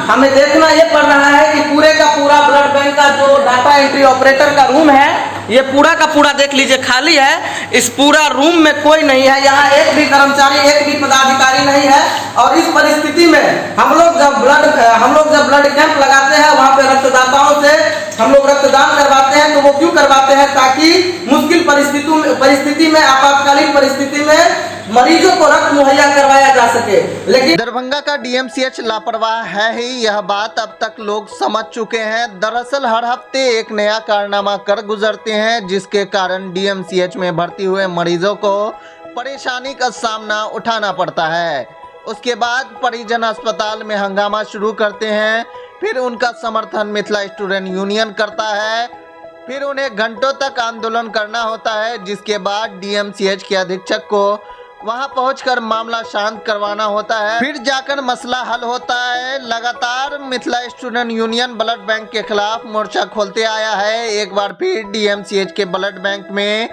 हमें देखना ये पड़ रहा है कि पूरे का पूरा ब्लड बैंक का जो डाटा एंट्री ऑपरेटर का रूम है ये पूरा का पूरा देख लीजिए खाली है। इस पूरा रूम में कोई नहीं है, यहाँ एक भी कर्मचारी, एक भी पदाधिकारी नहीं है। और इस परिस्थिति में हम लोग जब ब्लड कैंप लगाते हैं वहाँ पे रक्तदाताओं से हम लोग रक्तदान करवाते हैं, तो वो क्यों करवाते हैं? ताकि मुश्किल परिस्थिति में आपातकालीन परिस्थिति में मरीजों को रक्त मुहैया करवाया जा सके। लेकिन दरभंगा का डीएमसीएच लापरवाह है ही, यह बात अब तक लोग समझ चुके हैं। दरअसल हर हफ्ते एक नया कारनामा कर गुजरते हैं, जिसके कारण डीएमसीएच में भर्ती हुए मरीजों को परेशानी का सामना उठाना पड़ता है। उसके बाद परिजन अस्पताल में हंगामा शुरू करते हैं, फिर उनका समर्थन मिथिला स्टूडेंट यूनियन करता है, फिर उन्हें घंटों तक आंदोलन करना होता है, जिसके बाद डीएमसीएच के अधीक्षक को वहां पहुंचकर मामला शांत करवाना होता है, फिर जाकर मसला हल होता है। लगातार Mithila student union blood bank के खिलाफ मोर्चा खोलते आया है। एक बार फिर डीएमसीएच के ब्लड बैंक में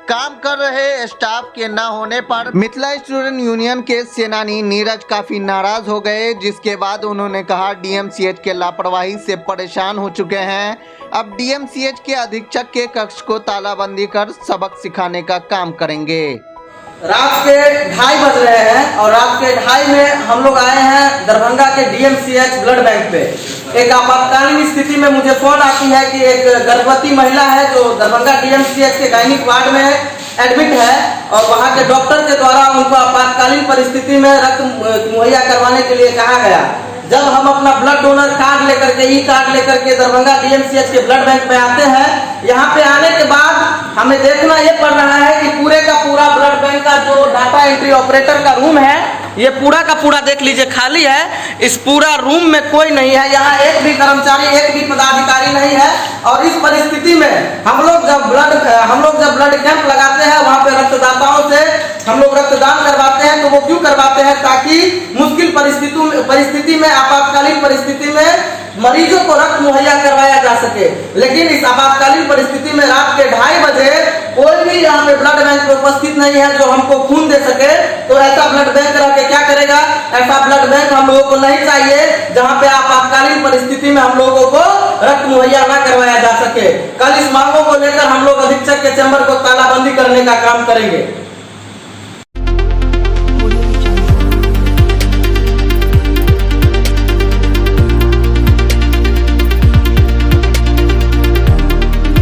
काम कर रहे स्टाफ के न होने पर मिथिला स्टूडेंट यूनियन के सेनानी नीरज काफी नाराज हो गए, जिसके बाद उन्होंने कहा डीएमसीएच के लापरवाही से परेशान हो चुके हैं, अब डीएमसीएच के अधीक्षक के कक्ष को तालाबंदी कर सबक सिखाने का काम करेंगे। रात के 2:30 बज रहे हैं और रात के 2:30 में हम लोग आए हैं दरभंगा के डीएमसीएच ब्लड बैंक पे। एक आपातकालीन स्थिति में मुझे फोन आती है कि एक गर्भवती महिला है जो दरभंगा डीएमसीएच के गायनिक वार्ड में एडमिट है और वहां के डॉक्टर के द्वारा उनको आपातकालीन परिस्थिति में रक्त मुहैया करवाने के लिए कहा गया। जब हम अपना ब्लड डोनर कार्ड लेकर के दरभंगा डीएमसीएच के ब्लड बैंक में आते हैं, यहाँ पे आने के बाद हमें देखना ये पड़ रहा है कि पूरे का पूरा ब्लड बैंक का जो डाटा एंट्री ऑपरेटर का रूम है ये पूरा का पूरा देख लीजिए खाली है। इस पूरा रूम में कोई नहीं है, यहाँ एक भी कर्मचारी, एक भी पदाधिकारी नहीं है। और इस परिस्थिति में हम लोग जब ब्लड कैंप लगाते हैं वहाँ पे रक्तदाताओं से हम लोग रक्तदान करवाते हैं, तो वो क्यों करवाते हैं? ताकि मुश्किल परिस्थिति में आपातकालीन परिस्थिति में मरीजों को रक्त मुहैया करवाया जा सके। लेकिन इस आपातकालीन परिस्थिति में रात के 2:30 बजे कोई भी यहाँ पे ब्लड बैंक में उपस्थित नहीं है जो हमको खून दे सके। तो ऐसा ब्लड बैंक रह के क्या करेगा? ऐसा ब्लड बैंक हम लोगों को नहीं चाहिए जहाँ पे आपातकालीन परिस्थिति में हम लोगों को रक्त मुहैया न करवाया जा सके। कल इस मांगों को लेकर हम लोग अधीक्षक के चैम्बर को तालाबंदी करने का काम करेंगे।